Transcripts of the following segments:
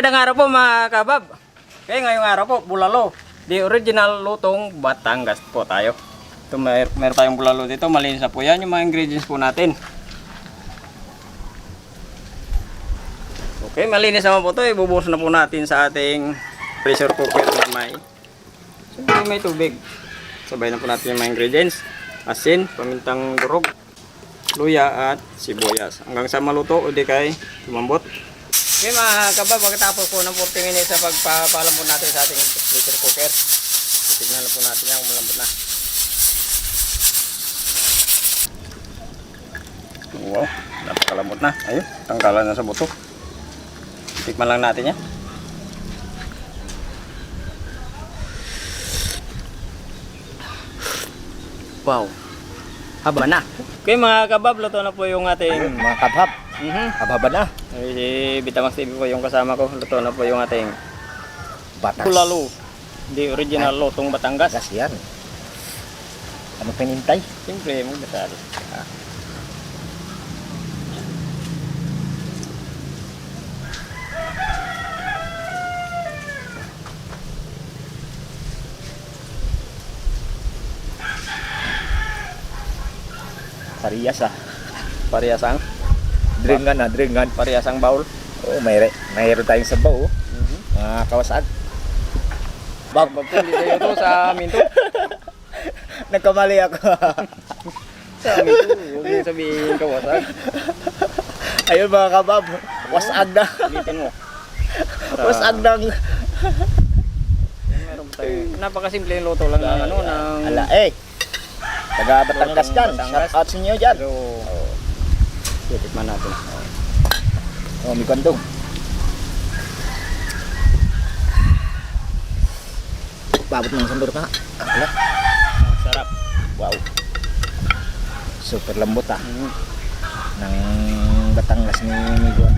Magandang araw po mga kabab. Okay, ngayong araw po, bulalo. The original lutong Batangas po tayo. Ito, meron tayong bulalo dito. Malinis na po yan yung mga ingredients po natin. Okay, malinis naman po ito. Ibubuhos na po natin sa ating pressure cooker na may tubig. Sabay na po natin yung mga ingredients. Asin, pamintang durog, luya at sibuyas. Hanggang sa maluto o di kay lumambot. Okay mga kabab, pagkatapos po ng 40 minutes sa pagpapalambot natin sa ating pressure cooker, tignan na po natin yan kung malambot na. Wow, napakalambot na. Ayun, tanggalan na sa buto. Tikman lang natin yan. Wow, haba na. Okay mga kabab, luto na po yung ating Mga kabhab, hababa na. Si Bitamax TV po yung kasama ko. Luto na po yung ating Batas. bulalo. The original lutong Batangas. Batas yan. Ano pinintay? Siyempre, magdasal. Parehas ah. Parehasang. Dringan. Parehasang bowl. Oh, mayroon tayong sabaw. Mga kawasan. Bag po, hindi kayo to sa amin to. Nagkamali ako. Sa amin to. Huwag nyo sabihin kawasag. Ayun mga kabab, wasag na. Ulitin mo. Wasag na. Meron tayo. Napakasimple yung luto lang ng ano. Ng... Ala eh. Taga Batangas dyan. Batangas. Shout out sa inyo dyan. Pero, titikman natin. Oh, may kandong. Babot ng sandor ka. Ala. Sarap. Wow. Super lambot ah. Ng Batangas ni Miguel.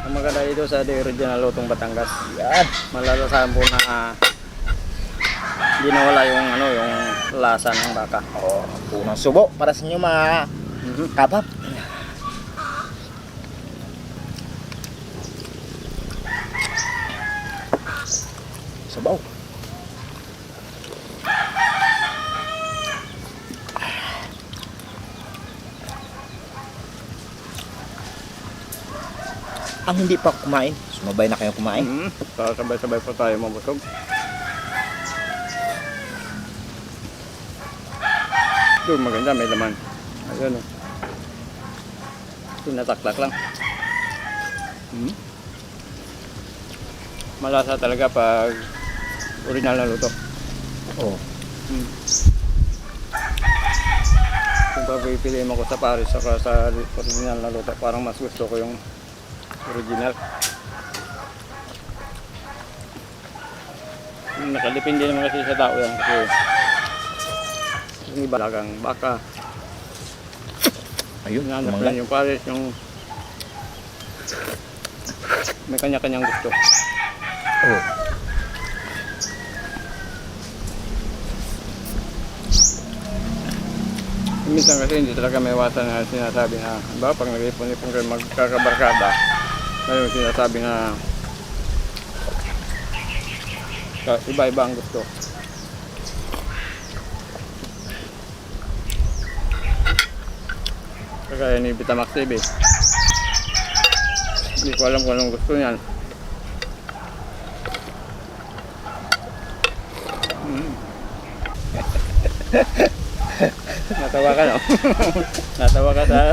Ang maganda dito sa the original lutong Batangas. Yan. Malalasahan po na hindi nawala yung ano, yung lasa ng baka. Oh, punong subo para sa inyo mga kabab. Sabaw. Ang hindi pa kumain, sumabay na kayo kumain. Sabay-sabay pa tayo mabusog. Doon maganda, may laman. Ayun o. Tinataktak lang. Malasa talaga pag original na luto. Oh. Kung papipiliin ako sa Paris saka sa original na luto, parang mas gusto ko yung original. Nakadepende naman kasi sa tao yan kasi yung iba lagang baka. Ayun, Hinanap mga lang yung Paris, yung may kanya-kanyang gusto. oh. Minsan kasi hindi talaga may iwasan na sinasabi na, ba, pag nag-ipon-ipon kayo magkakabarkada, may sinasabi na iba-iba ang gusto. Kagaya ni Bitamax TV. Hindi ko alam kung anong gusto niyan. Natawa ka, no? Natawa ka sa...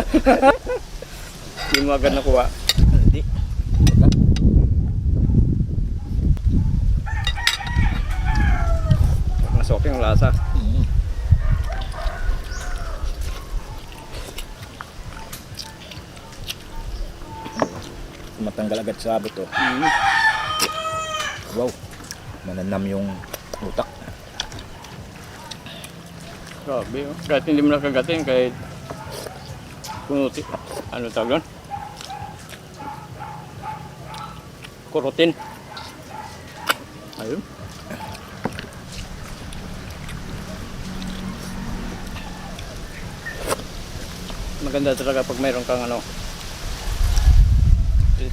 Hindi mo agad nakuha. Hindi. Nasok yung lasa. Matanggal agad sa abot oh. Wow. Mananam yung utak. Grabe, oh. Kahit hindi mo nakagatin, kahit kunuti. Ano tawag doon? Kurutin. Ayun. Maganda talaga pag mayroon kang ano,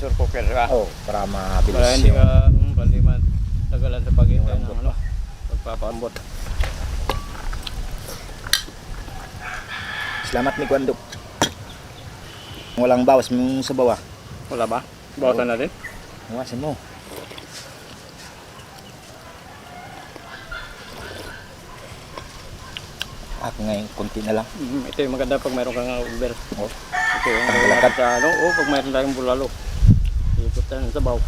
pressure cooker, di ba? Oh, para mabilis Para hindi yung... ka, bali man, tagalan sa paghintay ng ano, pagpapaambot. Salamat ni Kwando. Walang bawas mo sa bawah. Wala ba? Bawasan natin. Bawasan mo. Ako ngayon, konti na lang. Ito yung maganda pag mayroon kang over. Oh. Ito yung Ang maganda lakad. sa ano, pag mayroon tayong bulalo. Ikot tayo ng sabaw.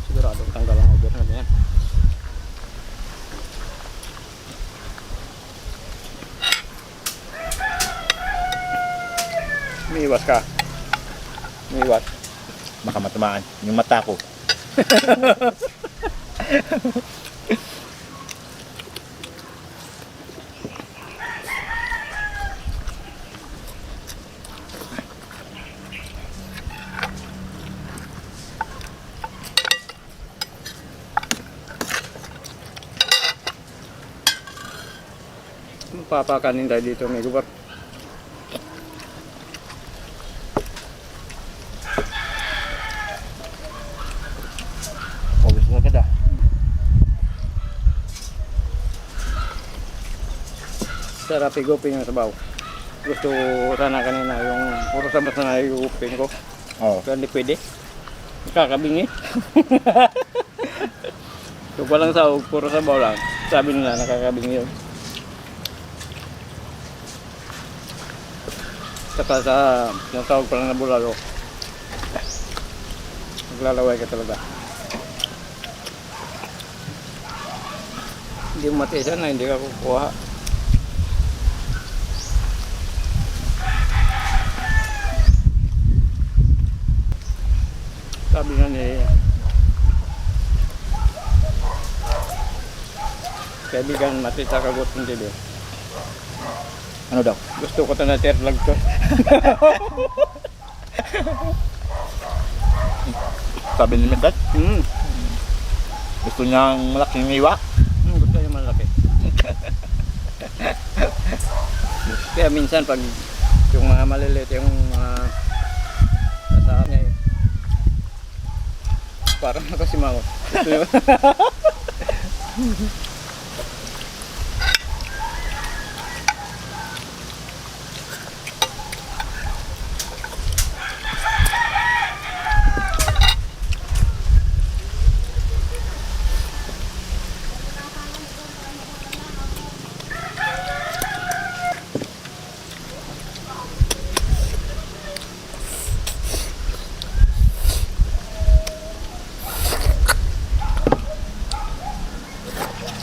Sigurado tanggal ang over natin yan. Umiiwas ka. Umiiwas. Baka matamaan. Yung mata ko. Papakanin tayo dito, may gubar. Obvious na agad ah. Sarap igupin yung sabaw. Gusto sana kanina yung puro sabas na igupin ko. Oo. Pero hindi pwede. Kakabingi. So walang sahog, puro sabaw lang. Sabi nila nakakabingi yun. Saka sa yung sahog pa lang na bulalo. Maglalaway ka talaga. Hindi mo matiisan na hindi ka kukuha. Sabi nga ni kaibigan mati sa kagot hindi din. Ano daw? Gusto ko na lag to. Sabi ni Metat, Hmm. gusto niyang malaking iwa. Gusto niya malaki. Kaya minsan pag yung mga maliliit yung kasama niya parang nakasimangot. Gusto niya.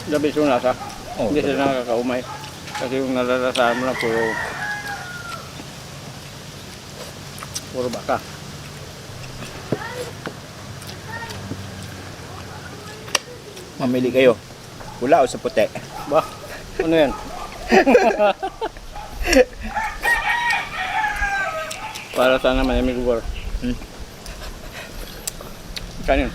Labis yung lasa. Oh, Hindi sila nakakaumay. Kasi yung nalalasahan mo lang puro baka. Mamili kayo. Pula o sa puti? Ba? Ano yan? Para sana may amigor. Kanin.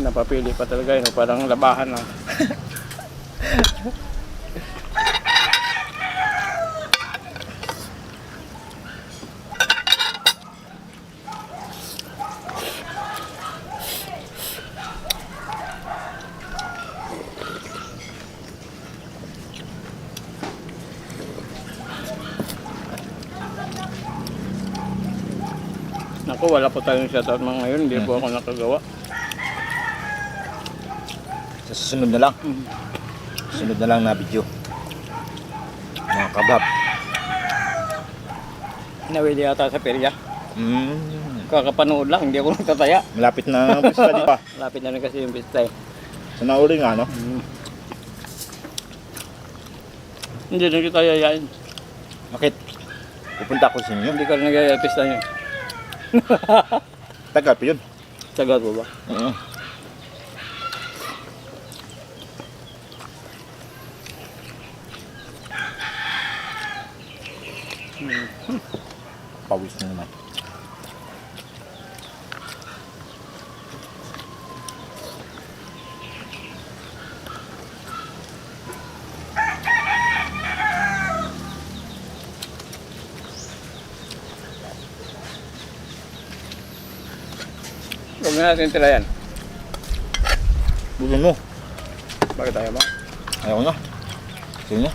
Napapili pa talaga yun. Parang labahan lang. Naku, wala po tayong shoutout mga ngayon. Hindi po ako nakagawa. Sa susunod na lang. Susunod na lang na video. Mga kabab. Nawili yata sa perya. Mm. Kakapanood lang, hindi ako natataya. Malapit na ang pista di ba? Lapit na rin kasi yung pista eh. Sa nauli nga no? Hindi na kita yayain. Bakit? Pupunta ako sa inyo. Hindi ka rin nagyayay pista niyo. Tagal pa yun. Tagal po ba? Oo. Pawis na naman. Huwag na natin tira yan. Bulan mo. Bakit tayo ba? Ayaw na. Sige na.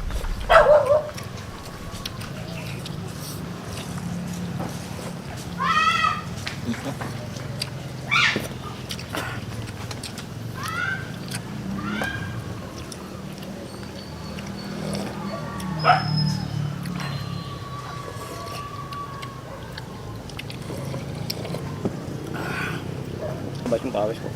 Ba't yung pawis ko?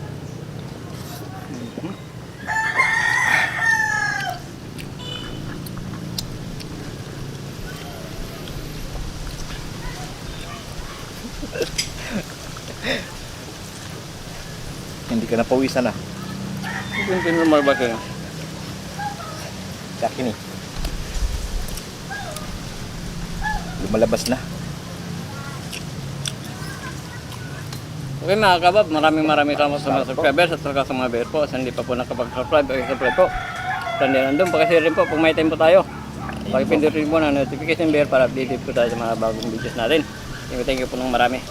Hindi ka napawisan na. Hindi normal ba kayo? Sa akin eh. Lumalabas na. Okay mga kabab, maraming salamat sa mga subscribers at saka sa mga bear po. Sa hindi pa po nakapag-subscribe, subscribe po. Tanda nandun, pakishare rin po pag may time po tayo. Pakipindot rin po ng notification bell para updated po tayo sa mga bagong videos natin. Thank you po ng marami.